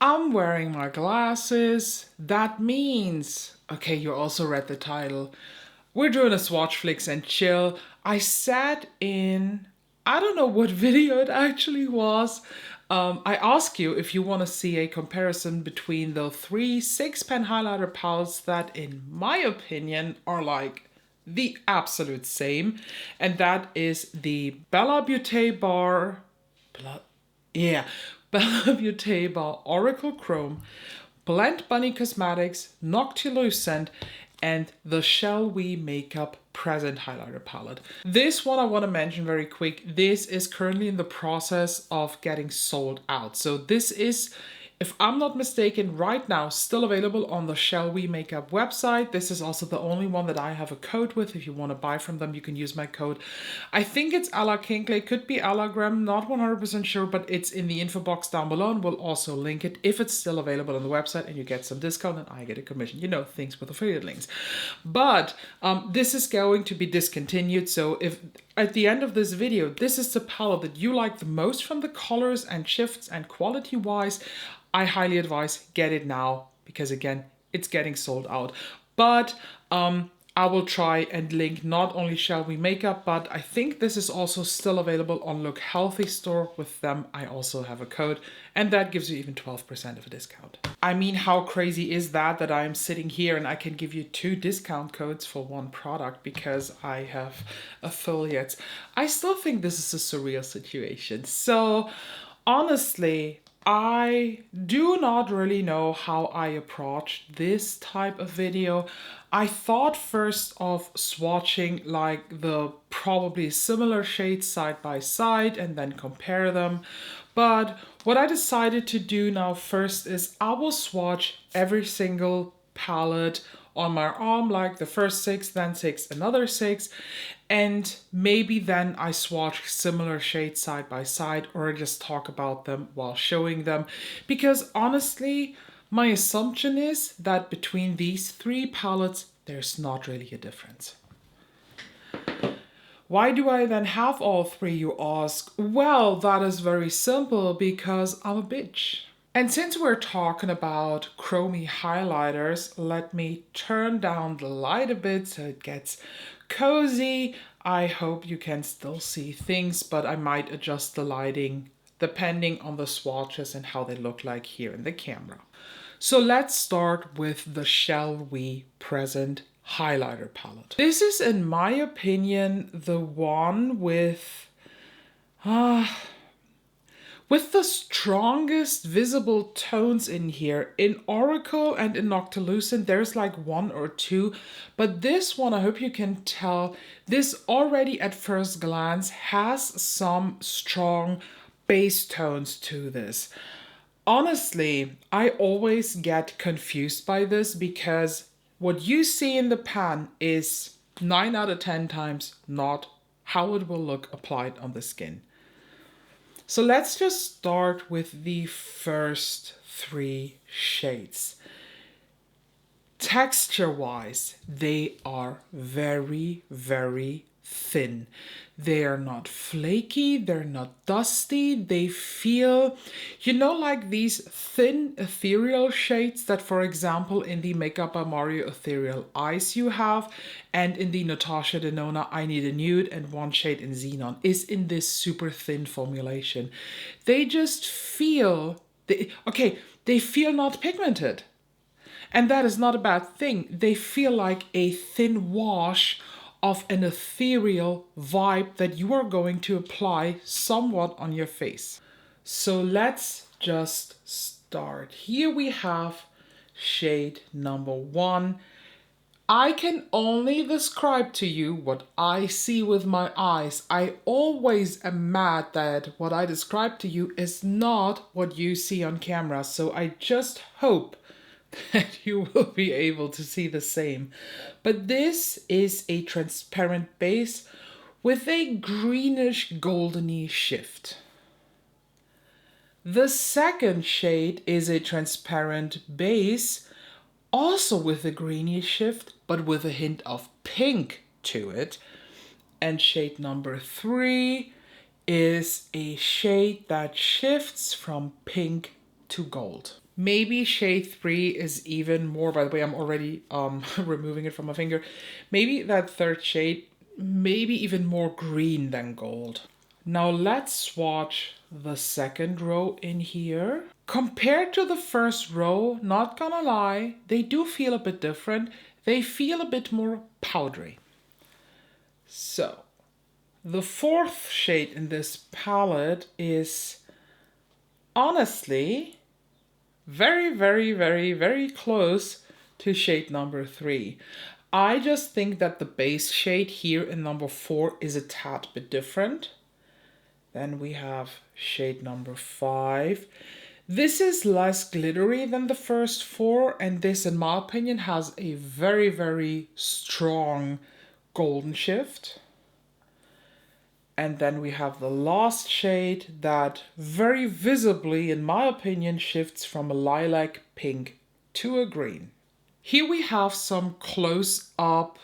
I'm wearing my glasses. That means, okay, you also read the title. We're doing a swatch flicks and chill. I sat in, I don't know what video it actually was. I asked you if you want to see a comparison between the three 6-pen highlighter palettes that, in my opinion, are like the absolute same. And that is the Bellabeautébar, yeah, Bellabeautébar Oracle Chrome, Blend Bunny Cosmetics, Noctilucent, and the Shel We Makeup Present Highlighter Palette. This one I want to mention very quick. This is currently in the process of getting sold out. So this is, if I'm not mistaken, right now still available on the Shel We Makeup website. This is also the only one that I have a code with. If you want to buy from them, you can use my code. I think it's ELLAKINKLEY, could be ELLAGRAM, not 100% sure, but it's in the info box down below, and we'll also link it if it's still available on the website and you get some discount and I get a commission. You know, things with affiliate links. But this is going to be discontinued, so if at the end of this video, this is the palette that you like the most from the colors and shifts and quality-wise, I highly advise get it now, because again, it's getting sold out. But I will try and link not only Shel We Makeup, but I think this is also still available on Lookhealthystore. With them, I also have a code, and that gives you even 12% of a discount. I mean, how crazy is that, that I'm sitting here and I can give you 2 discount codes for one product because I have affiliates. I still think this is a surreal situation. So honestly, I do not really know how I approached this type of video. I thought first of swatching like the probably similar shades side by side and then compare them. But what I decided to do now first is I will swatch every single palette on my arm, like the first 6, then 6, another 6, and maybe then I swatch similar shades side by side or just talk about them while showing them, because honestly my assumption is that between these 3 palettes there's not really a difference. Why do I then have all 3, you ask? Well, that is very simple, because I'm a bitch. And since we're talking about chromey highlighters, let me turn down the light a bit so it gets cozy. I hope you can still see things, but I might adjust the lighting depending on the swatches and how they look like here in the camera. So let's start with the Shel We Present Highlighter Palette. This is, in my opinion, the one with the strongest visible tones in here. In Oracle and in Noctilucent, there's like 1 or 2, but this one, I hope you can tell, this already at first glance has some strong base tones to this. Honestly, I always get confused by this because what you see in the pan is 9 out of 10 times not how it will look applied on the skin. So let's just start with the first 3 shades. Texture-wise, they are very, very thin. They are not flaky, they're not dusty, they feel, you know, like these thin ethereal shades that, for example, in the Makeup by Mario Ethereal Eyes you have, and in the Natasha Denona I Need a Nude and one shade in Xenon is in this super thin formulation. They just feel, they feel not pigmented. And that is not a bad thing. They feel like a thin wash of an ethereal vibe that you are going to apply somewhat on your face. So let's just start. Here we have shade number 1. I can only describe to you what I see with my eyes. I always am mad that what I describe to you is not what you see on camera. So I just hope that you will be able to see the same. But this is a transparent base with a greenish goldeny shift. The second shade is a transparent base, also with a greenish shift, but with a hint of pink to it. And shade number 3 is a shade that shifts from pink to gold. Maybe shade 3 is even more, by the way, I'm already removing it from my finger. Maybe that third shade, maybe even more green than gold. Now let's swatch the second row in here. Compared to the first row, not gonna lie, they do feel a bit different. They feel a bit more powdery. So, the fourth shade in this palette is honestly very, very, very, very close to shade number 3. I just think that the base shade here in number 4 is a tad bit different. Then we have shade number 5. This is less glittery than the first 4, and this, in my opinion, has a very, very strong golden shift. And then we have the last shade that very visibly, in my opinion, shifts from a lilac pink to a green. Here we have some close-up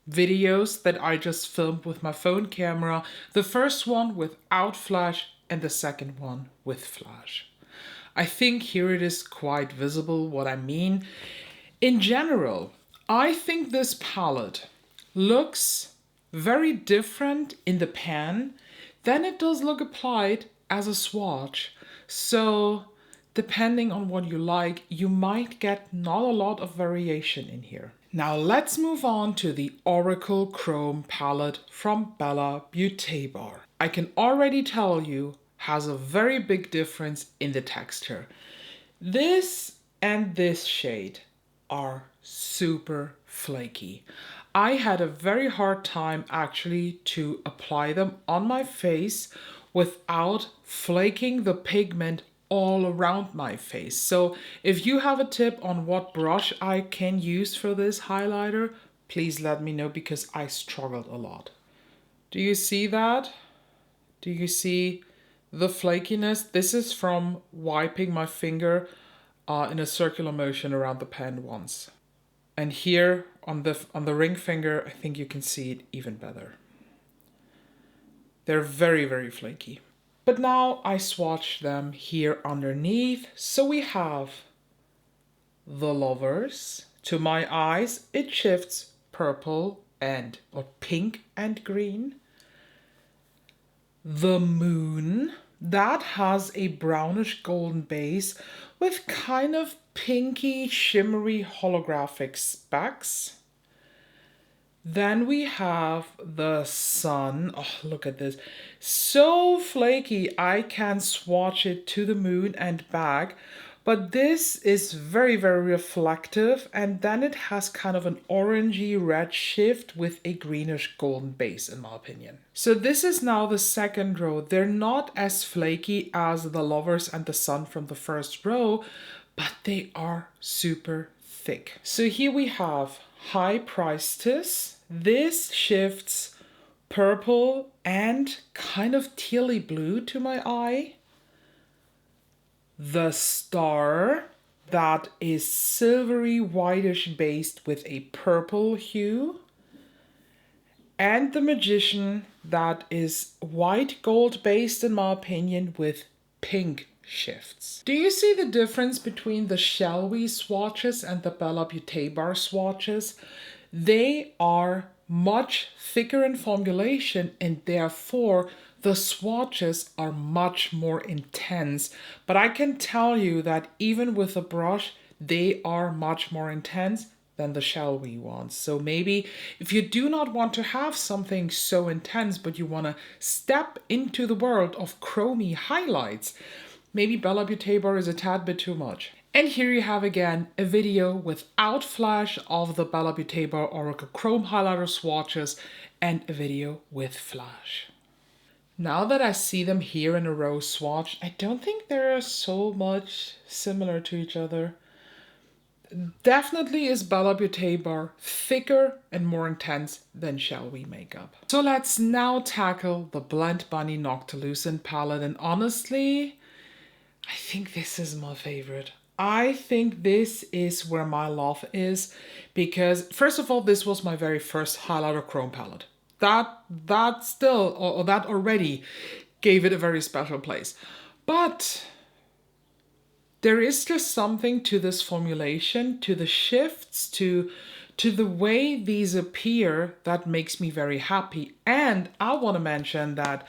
videos that I just filmed with my phone camera. The first one without flash and the second one with flash. I think here it is quite visible what I mean. In general, I think this palette looks very different in the pan than it does look applied as a swatch. So depending on what you like, you might get not a lot of variation in here. Now let's move on to the Oracle Chrome palette from Bellabeutébar. I can already tell you has a very big difference in the texture. This and this shade are super flaky. I had a very hard time actually to apply them on my face without flaking the pigment all around my face. So if you have a tip on what brush I can use for this highlighter, please let me know because I struggled a lot. Do you see that? Do you see the flakiness? This is from wiping my finger in a circular motion around the pen once. And here on the ring finger, I think you can see it even better. They're very, very flaky. But now I swatch them here underneath. So we have the Lovers. To my eyes, it shifts purple or pink and green. The Moon, that has a brownish golden base with kind of pinky, shimmery holographic specks. Then we have the Sun. Oh, look at this. So flaky, I can swatch it to the moon and back. But this is very, very reflective. And then it has kind of an orangey red shift with a greenish golden base, in my opinion. So this is now the second row. They're not as flaky as the Lovers and the Sun from the first row, but they are super thick. So here we have High Priestess. This shifts purple and kind of tealy blue to my eye. The Star, that is silvery whitish based with a purple hue. And the Magician, that is white gold based in my opinion with pink shifts. Do you see the difference between the Shellwe swatches and the Bellabeutébar swatches? They are much thicker in formulation and therefore the swatches are much more intense. But I can tell you that even with a brush, they are much more intense than the Shellwe ones. So maybe if you do not want to have something so intense, but you want to step into the world of chromy highlights, maybe Bellabeutébar is a tad bit too much. And here you have again a video without flash of the Bellabeutébar Oracle Chrome highlighter swatches and a video with flash. Now that I see them here in a row swatch, I don't think they're so much similar to each other. Definitely is Bellabeutébar thicker and more intense than Shel We Makeup. So let's now tackle the Blend Bunny Noctilucent palette, and honestly, I think this is my favorite. I think this is where my love is because, first of all, this was my very first highlighter chrome palette. That still, or that already gave it a very special place. But There is just something to this formulation, to the shifts, to the way these appear that makes me very happy. And I want to mention that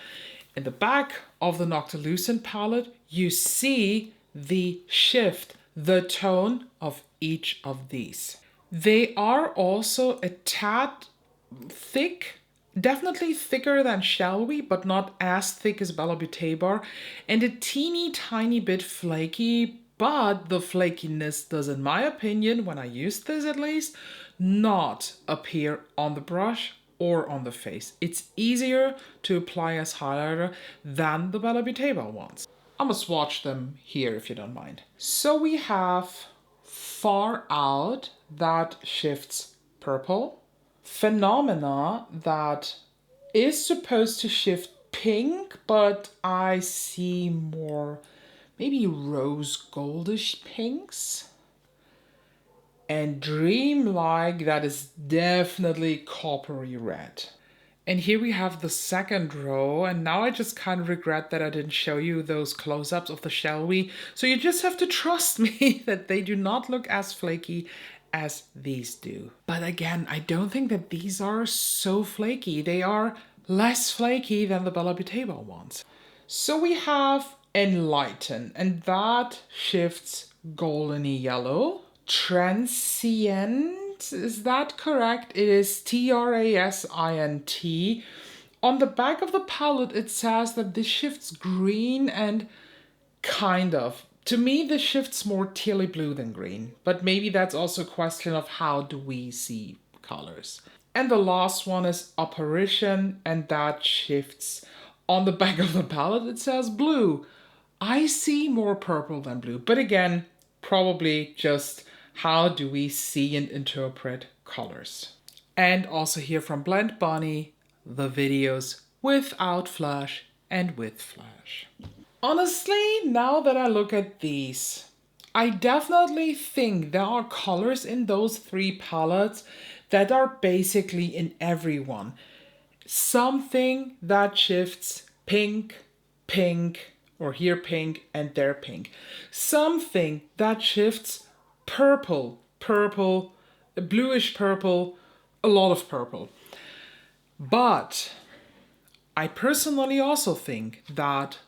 in the back of the Noctilucent palette, you see the shift, the tone of each of these. They are also a tad thick, definitely thicker than Shellwe, but not as thick as Bellabeutébar, and a teeny tiny bit flaky, but the flakiness does, in my opinion, when I use this at least, not appear on the brush or on the face. It's easier to apply as highlighter than the Bellabeutébar ones. I'm gonna swatch them here if you don't mind. So we have Far Out that shifts purple, Phenomena that is supposed to shift pink, but I see more maybe rose goldish pinks, and Dreamlike that is definitely coppery red. And here we have the second row, and now I just kind of regret that I didn't show you those close-ups of the Shellwe, so you just have to trust me that they do not look as flaky as these do. But again, I don't think that these are so flaky. They are less flaky than the Bellabeutébar ones. So we have Enlighten, and that shifts goldeny yellow. Transient, is that correct? It is Trasint. On the back of the palette, it says that this shifts green and kind of. To me, this shifts more tealy blue than green, but maybe that's also a question of how do we see colors. And the last one is Apparition, and that shifts on the back of the palette, it says blue. I see more purple than blue, but again, probably just how do we see and interpret colors. And also here from Blend Bunny, the videos without flash and with flash. Honestly, now that I look at these, I definitely think there are colors in those three palettes that are basically in every one. Something that shifts pink, pink, or here pink and there pink. Something that shifts purple, purple, a bluish purple, a lot of purple. But I personally also think that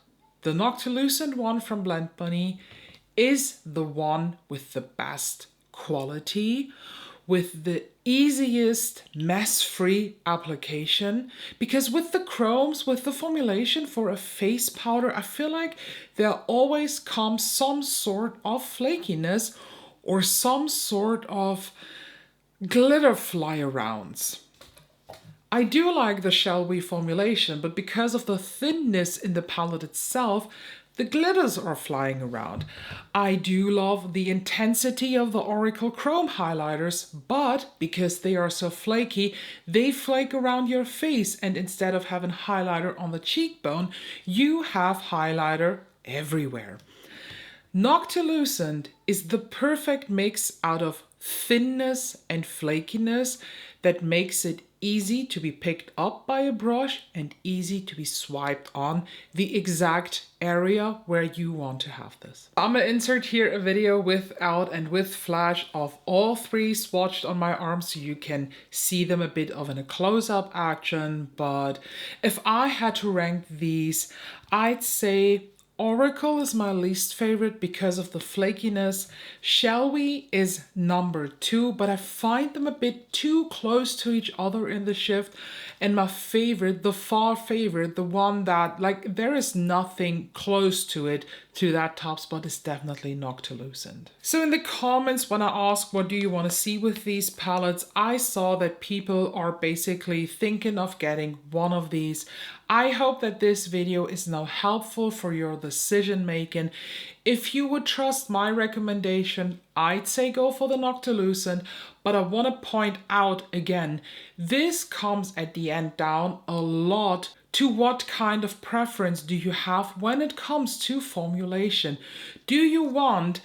the Noctilucent one from Blend Bunny is the one with the best quality, with the easiest mess-free application, because with the chromes, with the formulation for a face powder, I feel like there always comes some sort of flakiness or some sort of glitter fly arounds. I do like the Shellwe formulation, but because of the thinness in the palette itself, the glitters are flying around. I do love the intensity of the Oracle Chrome highlighters, but because they are so flaky, they flake around your face, and instead of having highlighter on the cheekbone, you have highlighter everywhere. Noctilucent is the perfect mix out of thinness and flakiness that makes it easy to be picked up by a brush and easy to be swiped on the exact area where you want to have this. I'm gonna insert here a video without and with flash of all three swatched on my arm so you can see them a bit of in a close-up action. But if I had to rank these, I'd say Oracle is my least favorite because of the flakiness. Shellwe is number 2, but I find them a bit too close to each other in the shift. And my favorite, the far favorite, the one that, like, there is nothing close to it, to that top spot, is definitely Noctilucent. So in the comments, when I asked what do you want to see with these palettes, I saw that people are basically thinking of getting one of these. I hope that this video is now helpful for your decision making. If you would trust my recommendation, I'd say go for the Noctilucent, but I want to point out again, this comes at the end down a lot to what kind of preference do you have when it comes to formulation. Do you want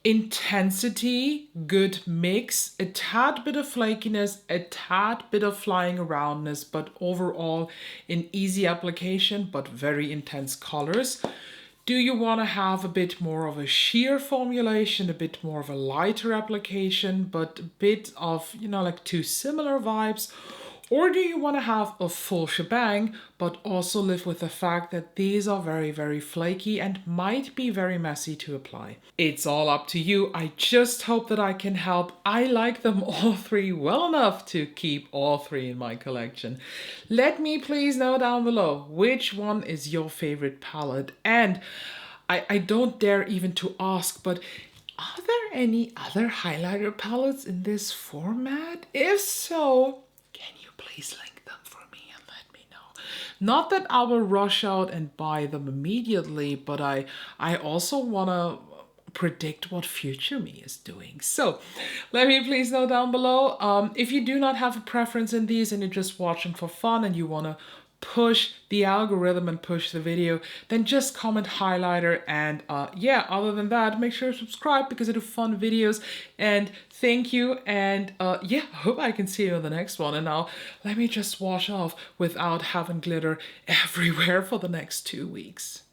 intensity, good mix, a tad bit of flakiness, a tad bit of flying aroundness, but overall an easy application, but very intense colors? Do you want to have a bit more of a sheer formulation, a bit more of a lighter application, but a bit of, like two similar vibes? Or do you want to have a full shebang, but also live with the fact that these are very, very flaky and might be very messy to apply? It's all up to you. I just hope that I can help. I like them all three well enough to keep all three in my collection. Let me please know down below which one is your favorite palette. And I don't dare even to ask, but are there any other highlighter palettes in this format? If so, can you please link them for me and let me know? Not that I will rush out and buy them immediately, but I also want to predict what future me is doing. So let me please know down below. If you do not have a preference in these and you're just watching for fun and you want to push the algorithm and push the video, then just comment highlighter. And yeah, other than that, make sure to subscribe because I do fun videos. And thank you. And yeah, I hope I can see you in the next one. And now let me just wash off without having glitter everywhere for the next 2 weeks.